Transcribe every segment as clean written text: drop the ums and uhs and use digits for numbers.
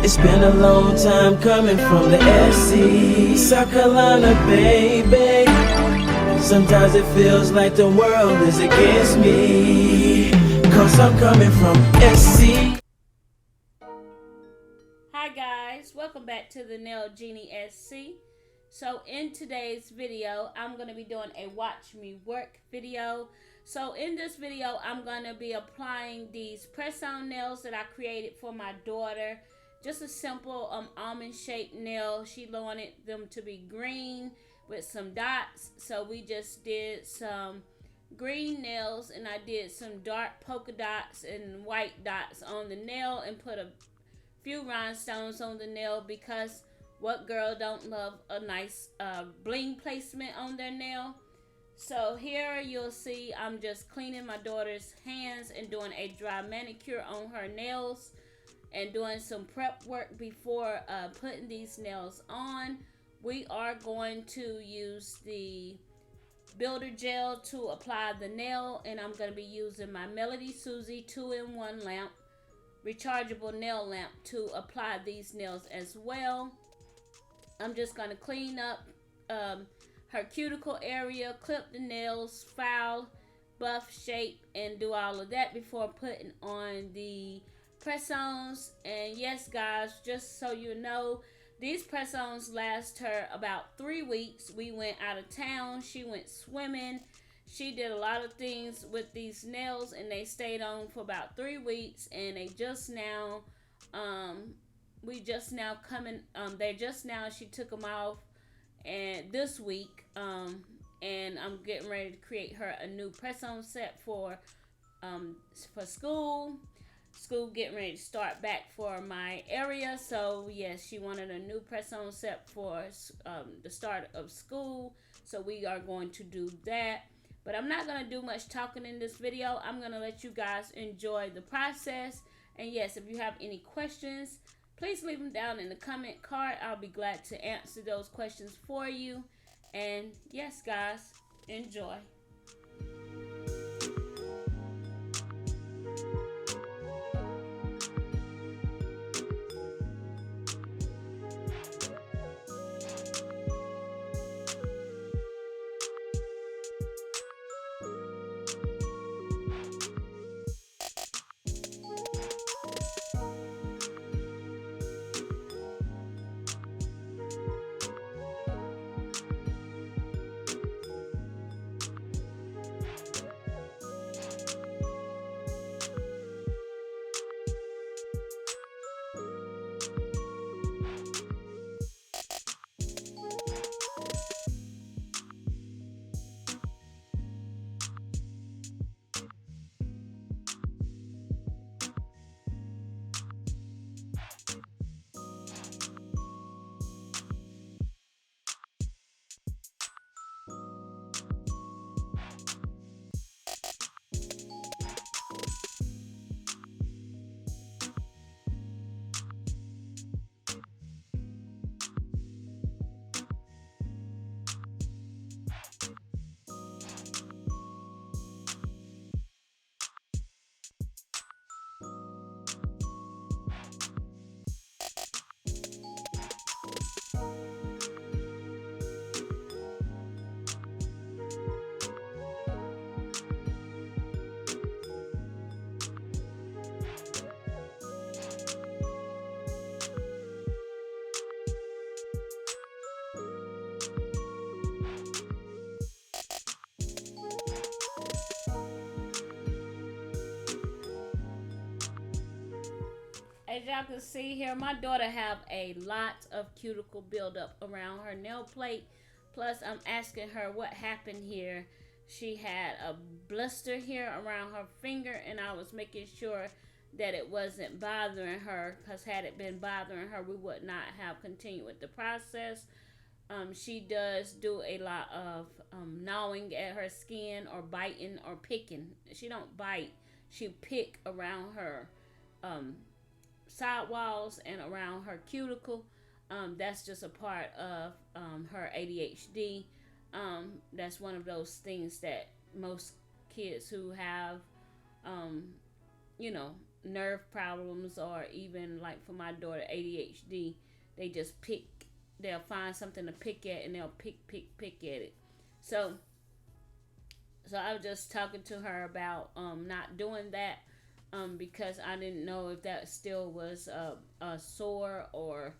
It's been a long time coming from the SC, South Carolina, baby. Sometimes it feels like the world is against me, 'cause I'm coming from SC. Hi guys, welcome back to the Nail Genie SC. So in today's video, I'm going to be doing a watch me work video. So in this video, I'm going to be applying these press-on nails that I created for my daughter. Just a simple almond shaped nail. She wanted them to be green with some dots. So we just did some green nails and I did some dark polka dots and white dots on the nail and put a few rhinestones on the nail, because what girl don't love a nice bling placement on their nail. So here you'll see I'm just cleaning my daughter's hands and doing a dry manicure on her nails and doing some prep work before putting these nails on. We are going to use the builder gel to apply the nail, and I'm going to be using my Melody Susie 2-in-1 lamp, rechargeable nail lamp, to apply these nails as well. I'm just going to clean up her cuticle area, clip the nails, file, buff, shape, and do all of that before putting on the press-ons. And yes guys, just so you know, these press-ons last her about 3 weeks. We went out of town, she went swimming, she did a lot of things with these nails, and they stayed on for about 3 weeks, and they just now she took them off and this week, and I'm getting ready to create her a new press-on set for school getting ready to start back for my area. So yes, she wanted a new press-on set for the start of school, so we are going to do that. But I'm not going to do much talking in this video. I'm going to let you guys enjoy the process. And yes, if you have any questions, please leave them down in the comment card. I'll be glad to answer those questions for you. And yes, guys, enjoy. As y'all can see here, my daughter have a lot of cuticle buildup around her nail plate. Plus, I'm asking her what happened here. She had a blister here around her finger, and I was making sure that it wasn't bothering her, because had it been bothering her, we would not have continued with the process. She does do a lot of gnawing at her skin, or biting, or picking. She don't bite, she pick around her side walls and around her cuticle. That's just a part of her ADHD. That's one of those things that most kids who have nerve problems, or even like for my daughter ADHD, they just they'll find something to pick at and they'll pick at it. So I was just talking to her about not doing that, because I didn't know if that still was a sore or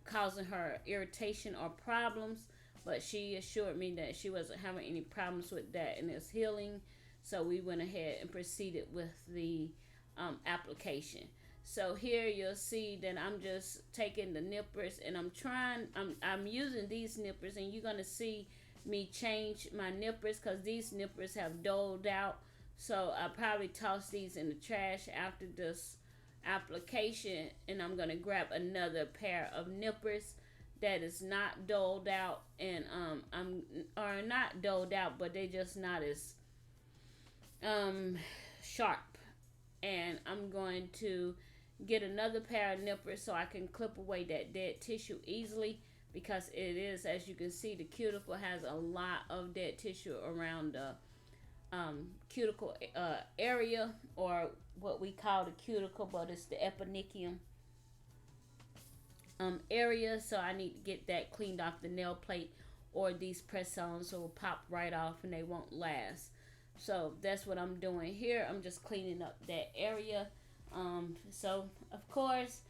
causing her irritation or problems. But she assured me that she wasn't having any problems with that and it's healing. So we went ahead and proceeded with the application. So here you'll see that I'm just taking the nippers and I'm using these nippers, and you're gonna see me change my nippers because these nippers have dulled out. So I'll probably toss these in the trash after this application, and I'm gonna grab another pair of nippers that is not dulled out, and are not dulled out, but they just not as sharp. And I'm going to get another pair of nippers so I can clip away that dead tissue easily, because it is, as you can see, the cuticle has a lot of dead tissue around the cuticle area, or what we call the cuticle, but it's the eponychium area. So I need to get that cleaned off the nail plate, or these press-ons will pop right off and they won't last. So that's what I'm doing here. I'm just cleaning up that area. So of course,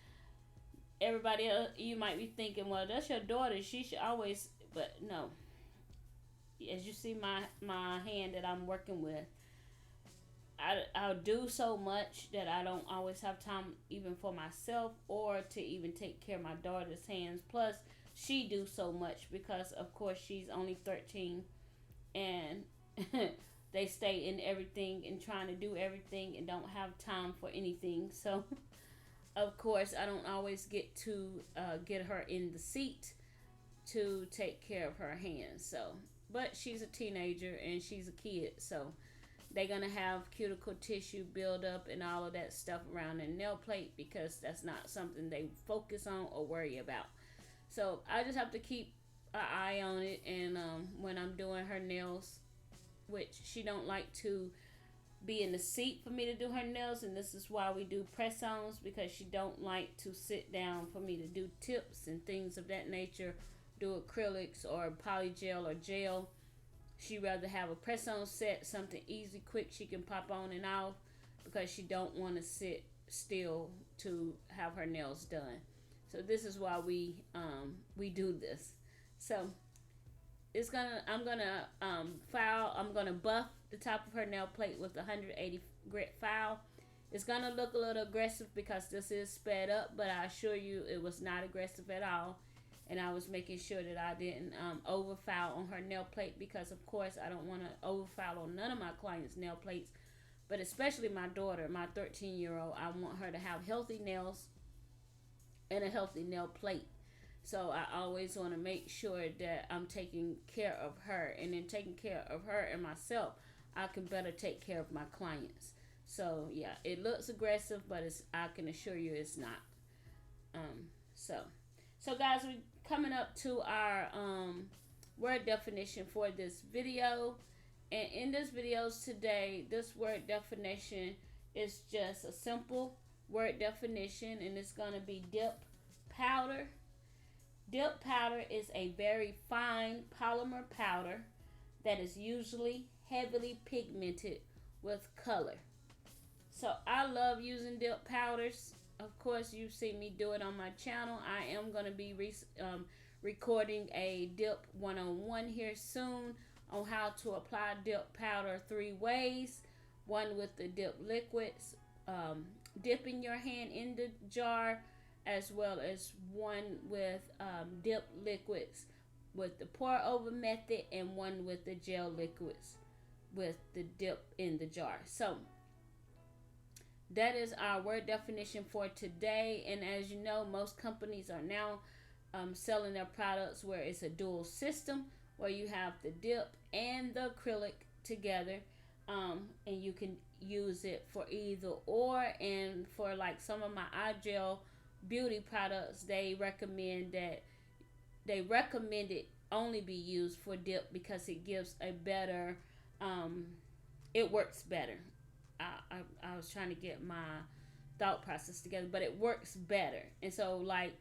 everybody else, you might be thinking, well, that's your daughter, she should always, but no. As you see my hand that I'm working with, I'll do so much that I don't always have time even for myself or to even take care of my daughter's hands. Plus, she do so much because, of course, she's only 13 and they stay in everything and trying to do everything and don't have time for anything. So, of course, I don't always get to get her in the seat to take care of her hands. So, but she's a teenager and she's a kid, so they're gonna have cuticle tissue buildup and all of that stuff around their nail plate because that's not something they focus on or worry about. So I just have to keep an eye on it, and when I'm doing her nails, which she don't like to be in the seat for me to do her nails, and this is why we do press-ons, because she don't like to sit down for me to do tips and things of that nature, do acrylics or polygel or gel. She rather have a press-on set, something easy, quick, she can pop on and off, because she don't want to sit still to have her nails done. So this is why we do this. So I'm gonna buff the top of her nail plate with 180 grit file. It's gonna look a little aggressive because this is sped up, but I assure you it was not aggressive at all. And I was making sure that I didn't overfile on her nail plate, because of course I don't want to overfile on none of my clients' nail plates, but especially my daughter, my 13-year-old. I want her to have healthy nails and a healthy nail plate. So I always want to make sure that I'm taking care of her, and in taking care of her and myself, I can better take care of my clients. So yeah, it looks aggressive, but I can assure you it's not. So guys, we're coming up to our word definition for this video. And in this video today, this word definition is just a simple word definition, and it's going to be dip powder. Dip powder is a very fine polymer powder that is usually heavily pigmented with color. So I love using dip powders. Of course, you've seen me do it on my channel. I am going to be recording a dip 101 here soon on how to apply dip powder 3 ways. One with the dip liquids, dipping your hand in the jar, as well as one with dip liquids with the pour over method, and one with the gel liquids with the dip in the jar. So that is our word definition for today. And as you know, most companies are now selling their products where it's a dual system, where you have the dip and the acrylic together, and you can use it for either or. And for like some of my eye gel beauty products, they recommend it only be used for dip because it gives a better it works better. I was trying to get my thought process together, but it works better. And so, like,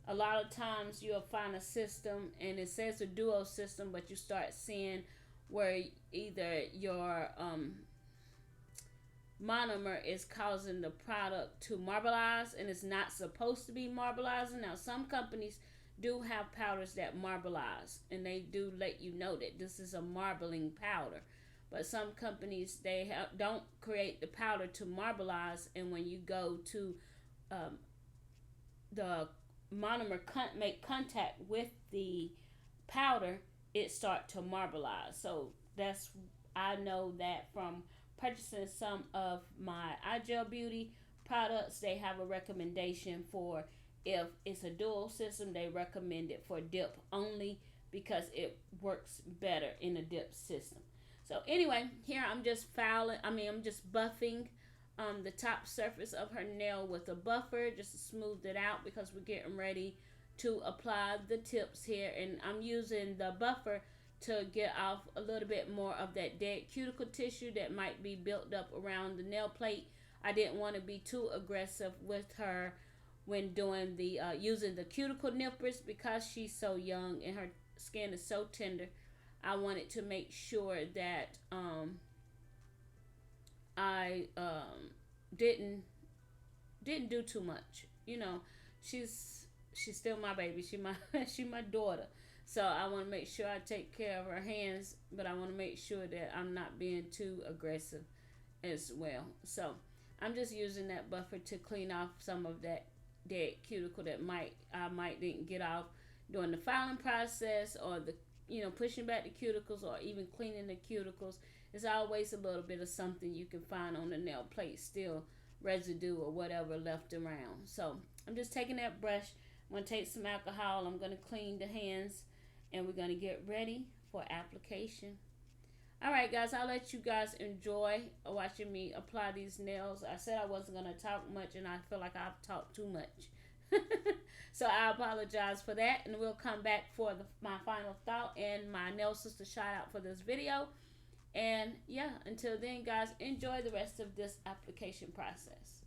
a lot of times you'll find a system and it says a duo system, but you start seeing where either your monomer is causing the product to marbleize, and it's not supposed to be marbleizing. Now, some companies do have powders that marbleize, and they do let you know that this is a marbling powder. But some companies, they don't create the powder to marbleize, and when you go to the monomer make contact with the powder, it start to marbleize. So I know that from purchasing some of my iGel Beauty products. They have a recommendation for, if it's a dual system, they recommend it for dip only because it works better in a dip system. So anyway, here I'm just buffing the top surface of her nail with a buffer just to smooth it out, because we're getting ready to apply the tips here, and I'm using the buffer to get off a little bit more of that dead cuticle tissue that might be built up around the nail plate. I didn't want to be too aggressive with her when doing the using the cuticle nippers, because she's so young and her skin is so tender. I wanted to make sure that I didn't do too much. You know, she's still my baby. She my daughter. So I want to make sure I take care of her hands, but I want to make sure that I'm not being too aggressive as well. So I'm just using that buffer to clean off some of that dead cuticle that I might didn't get off during the filing process, or the pushing back the cuticles, or even cleaning the cuticles. There's always a little bit of something you can find on the nail plate, still residue or whatever left around. So I'm just taking that brush. I'm going to take some alcohol. I'm going to clean the hands, and we're going to get ready for application. Alright guys, I'll let you guys enjoy watching me apply these nails. I said I wasn't going to talk much, and I feel like I've talked too much. So I apologize for that, and we'll come back for my final thought and my nail sister shout out for this video. And yeah, until then guys, enjoy the rest of this application process.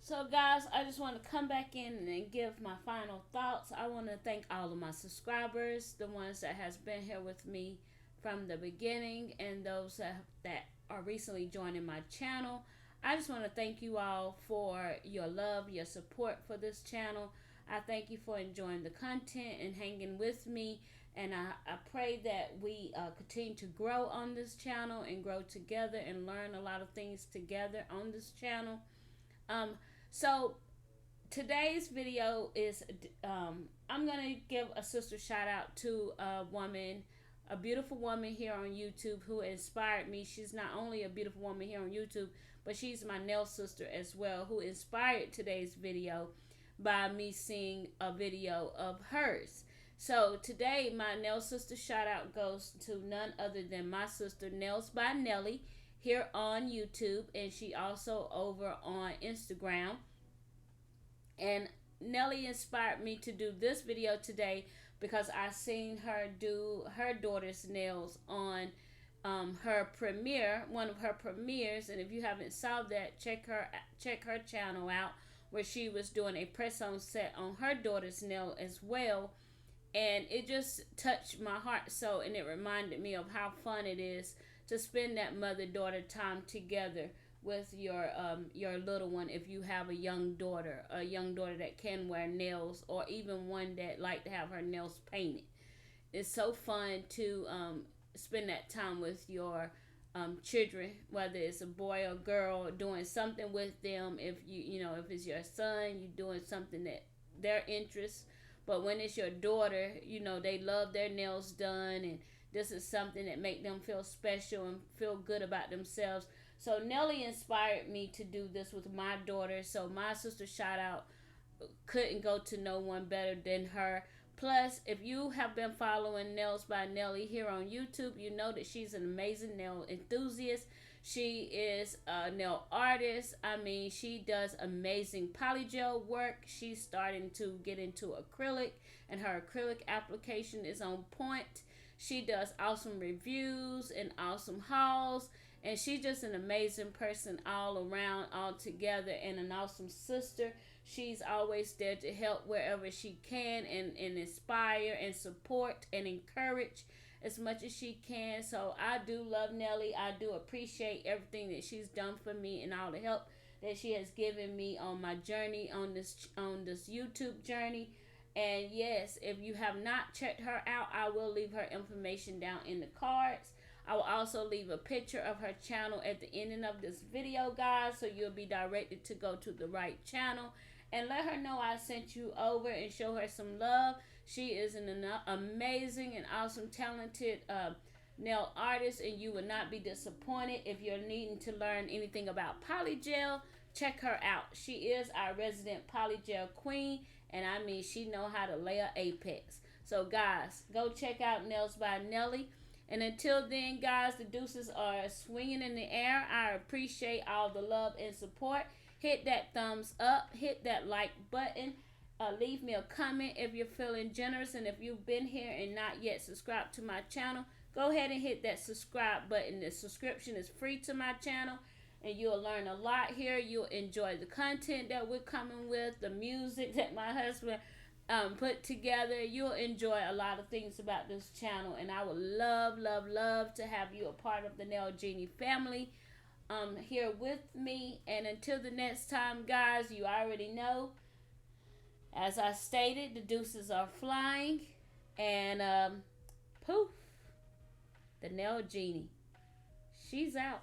So guys, I just want to come back in and give my final thoughts. I want to thank all of my subscribers, the ones that has been here with me from the beginning, and those that are recently joining my channel. I just want to thank you all for your love, your support for this channel. I thank you for enjoying the content and hanging with me. And I pray that we continue to grow on this channel and grow together and learn a lot of things together on this channel. So today's video is, I'm going to give a sister shout out to a beautiful woman here on YouTube who inspired me. She's not only a beautiful woman here on YouTube, but she's my nail sister as well, who inspired today's video by me seeing a video of hers. So today my nail sister shout out goes to none other than my sister Nails by Nelly here on YouTube, and she also over on Instagram. And Nelly inspired me to do this video today because I seen her do her daughter's nails on her premiere, one of her premieres. And if you haven't saw that, check her channel out, where she was doing a press-on set on her daughter's nail as well. And it just touched my heart so, and it reminded me of how fun it is to spend that mother-daughter time together with your little one. If you have a young daughter that can wear nails, or even one that like to have her nails painted, it's so fun to spend that time with your children, whether it's a boy or girl, doing something with them. If if it's your son, you're doing something that their interests. But when it's your daughter, they love their nails done, and this is something that make them feel special and feel good about themselves. So Nelly inspired me to do this with my daughter. So my sister shout out couldn't go to no one better than her. Plus, if you have been following Nails by Nelly here on YouTube, you know that she's an amazing nail enthusiast. She is a nail artist. I mean, she does amazing polygel work. She's starting to get into acrylic, and her acrylic application is on point. She does awesome reviews and awesome hauls, and she's just an amazing person all around, all together, and an awesome sister. She's always there to help wherever she can, and inspire and support and encourage as much as she can. So I do love Nelly. I do appreciate everything that she's done for me and all the help that she has given me on my journey, on this YouTube journey. And yes, if you have not checked her out, I will leave her information down in the cards. I will also leave a picture of her channel at the ending of this video, guys, so you'll be directed to go to the right channel. And let her know I sent you over, and show her some love. She is an amazing and awesome, talented nail artist, and you will not be disappointed. If you're needing to learn anything about polygel, check her out. She is our resident polygel queen, and I mean, she know how to lay an apex. So guys, go check out Nails by Nelly. And until then, guys, the deuces are swinging in the air. I appreciate all the love and support. Hit that thumbs up, hit that like button, leave me a comment if you're feeling generous. And if you've been here and not yet subscribed to my channel, go ahead and hit that subscribe button. The subscription is free to my channel, and you'll learn a lot here. You'll enjoy the content that we're coming with, the music that my husband put together. You'll enjoy a lot of things about this channel, and I would love, love, love to have you a part of the Nail Genie family here with me. And until the next time, guys, you already know, as I stated, the deuces are flying, and poof, the Nail Genie, she's out.